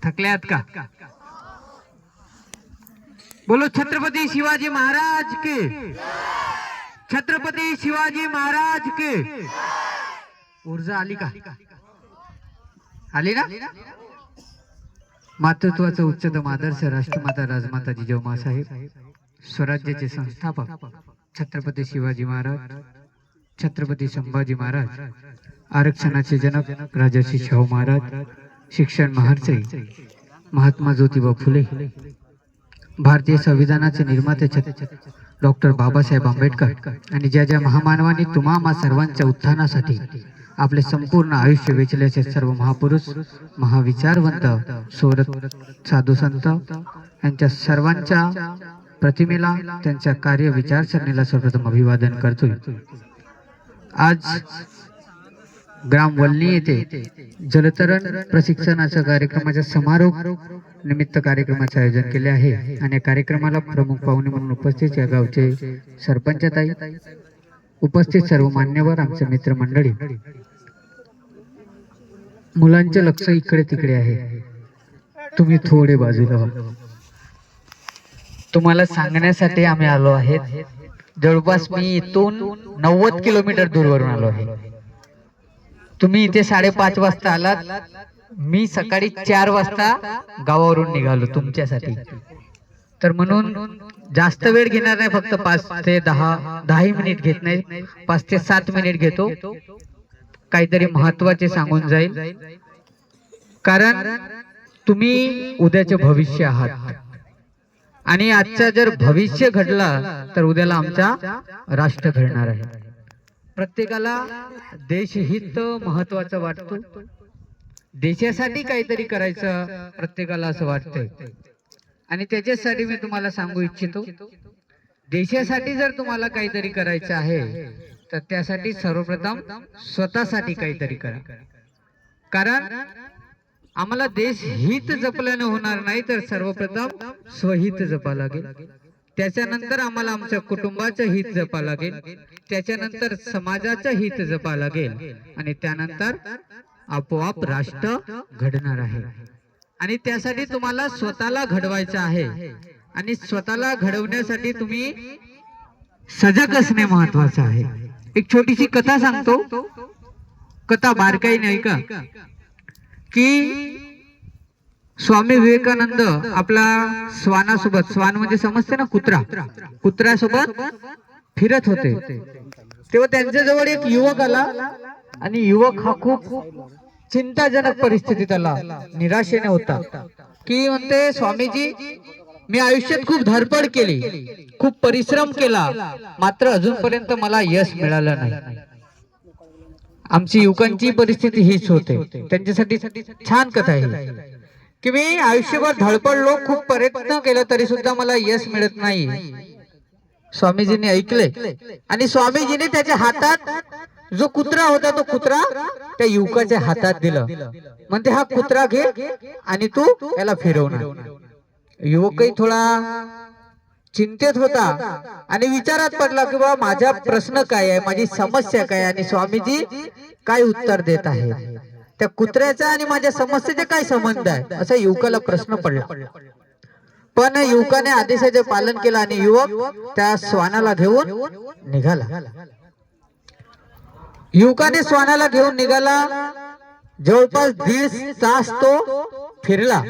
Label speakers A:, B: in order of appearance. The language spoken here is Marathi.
A: थकल्यात का? बोलो छत्रपती शिवाजी महाराज के, छत्रपती शिवाजी महाराज के। ऊर्जा आली का? आली ना? मातृत्वाचा उच्चतम आदर्श राष्ट्रमाता राजमाता जिजाऊ साहेब, स्वराज्याचे संस्थापक छत्रपती शिवाजी महाराज, छत्रपती संभाजी महाराज, आरक्षणाचे जनक राजर्षी शाहू महाराज, शिक्षण महर्षी महात्मा ज्योतिबा फुले, भारतीय संविधानाचे निर्माते डॉक्टर बाबासाहेब आंबेडकर आणि ज्या ज्या महामानवांनी तुम्हा सर्वांच्या उत्थानासाठी आपले संपूर्ण आयुष्य वेचल्याचे सर्व महापुरुष, महाविचारवंत, सोरत साधू संत यांच्या सर्वांच्या प्रतिमेला, त्यांच्या कार्य विचारसरणीला सर्वप्रथम अभिवादन करतोय। आज ग्राम वल्ली येथे जलतरण प्रशिक्षणाच्या कार्यक्रमाच्या समारोप निमित्त कार्यक्रमाचे आयोजन केले आहे आणि कार्यक्रमाला प्रमुख पाहुणे म्हणून उपस्थित या गावचे सरपंचताई, उपस्थित सर्व मान्यवर, आमचे मित्रमंडळी। मुलांचे लक्ष इकडे तिकडे आहे, तुम्ही थोडे बाजूला व्हा। तुम्हाला सांगण्यासाठी आम्ही आलो आहेत, जवळपास मी इथून 90 किलोमीटर दूरवरून आलो आहे। तुम्ही इथे 5:30 वाजता आलात, मी सकाळी 4 वाजता गावावरून निघालो तुमच्यासाठी। तर म्हणून जास्त वेळ घेणार नाही, फक्त 5 ते 10 मिनिट घेत नाही, 5 ते 7 मिनिट घेतो। काहीतरी महत्त्वाचे सांगून जाईल, कारण तुम्ही उद्याचे भविष्य आहात आणि आजचा जर भविष्य घडला तर उद्याला आमचा राष्ट्र घडणार आहे। प्रत्येकाला देशहित महत्त्वाचं वाटतं, देशासाठी काहीतरी करायचं प्रत्येकाला असं वाटतंय आणि त्याच्यासाठी मी तुम्हाला सांगू इच्छितो, देशासाठी जर तुम्हाला काहीतरी करायचं आहे तर त्यासाठी सर्वप्रथम स्वतःसाठी काहीतरी करा। कारण आम्हाला देश हित जपल्याने होणार नाही, तर सर्वप्रथम स्वहित जपा लागेल, त्याच्यानंतर आम्हाला आमच्या कुटुंबाचं हित जपा लागेल, त्याच्यानंतर समाजाचं हित जपा लागेल आणि त्यानंतर आपोआप राष्ट्र घडणार आहे। आणि त्यासाठी तुम्हाला स्वतःला घडवायचं आहे आणि स्वतःला घडवण्यासाठी तुम्ही सजग असणे महत्वाचं आहे। एक छोटीशी कथा सांगतो, कथा बारकाई नाही का, की स्वामी विवेकानंद आपला श्वानासोबत, श्वान म्हणजे समजते ना कुत्रा, कुत्र्यासोबत फिरत होते, तेव्हा त्यांच्या जवळ एक युवक आला आणि युवक हा खूप चिंताजनक परिस्थितीत आला, निराशेने होता, की म्हणते स्वामीजी मी आयुष्यात खूप धडपड केली, खूप परिश्रम केला, मात्र अजूनपर्यंत मला यश मिळालं नाही। आमची युवकांची परिस्थिती हीच होते। त्यांच्यासाठी छान कथा आहे की मी आयुष्यभर धडपडलो, खूप प्रयत्न केला, तरी सुद्धा मला यश मिळत नाही। स्वामीजींनी ऐकले आणि स्वामीजींनी त्याच्या हातात जो कुत्रा होता तो कुत्रा त्या युवकाच्या हातात दिला, म्हणते हा कुत्रा घे आणि तू याला फिरवणार। युवकही थोडा चिंतेत होता आणि विचारात पडला की बाबा माझा प्रश्न काय आहे, माझी समस्या काय आणि स्वामीजी काय उत्तर देत आहेत, त्या कुत्र्याचा आणि माझ्या समस्येचा काय संबंध आहे, असा युवकाला प्रश्न पडला। पण युवकाने आदेशाचे पालन केलं आणि युवक त्या श्वानाला घेऊन निघाला। युवकाने श्वानाला घेऊन निघाला, जवळपास 1.5 तास तो फिरला